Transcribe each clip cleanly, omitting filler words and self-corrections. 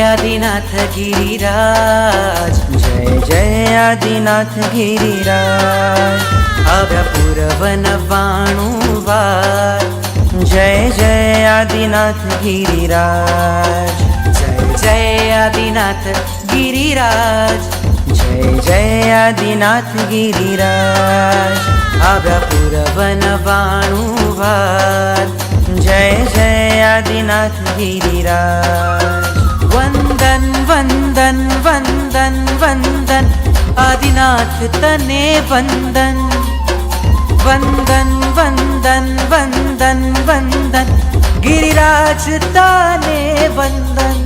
आदिनाथ गिरिराज, जय जय आदिनाथ गिरिराज, आव्या पुरवन 92 वार, जय जय आदिनाथ गिरिराज, जय जय आदिनाथ गिरिराज, जय जय आदिनाथ गिरिराज, आव्या पुरवन 92 वार, जय जय आदिनाथ गिरिराज। वंदन वंदन वंदन वंदन आदिनाथ तने वंदन, वंदन वंदन वंदन वंदन गिरिराज तने वंदन।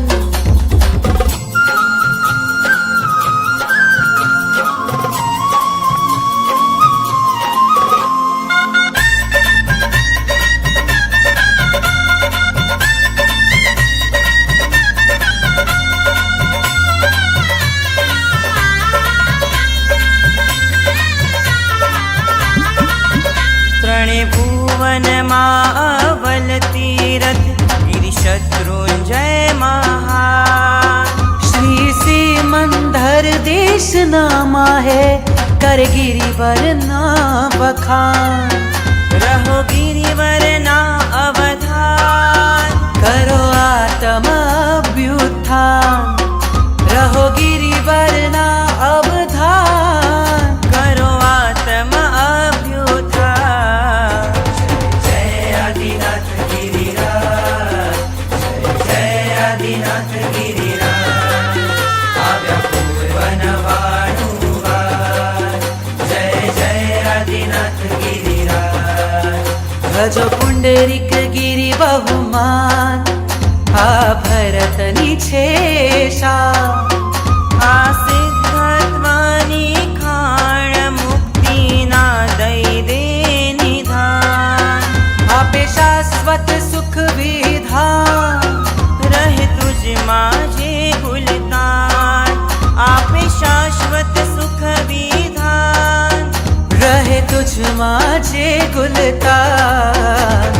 भुवन मावल तीरथ गिरिशत्रुंजय महान, श्री सिमंदर देश नामा है, कर गिरिवर ना बखान, रहो गिरिवर ना अवधान, करो आत्म अभ्युत्थान, रहो गिरिवर ना अवधान, करो आत्म अभ्युत्थान। जय आदिनाथ गिरिराज, जय आदिनाथ गिरिराज, आव्या पूर्वन 92 वार, जय जय आदिनाथ गिरिराज, भजो पुंडरीक गिरी बहुमान, आ भरत निछेषा, आ सिद्धत्वानी खाण मुक्ति ना दई दे निधान, आपे शाश्वत सुख विधान, रहे तुझ माझे गुलतान, आपे शाश्वत सुख विधान, रहे तुझ माझे गुलतान।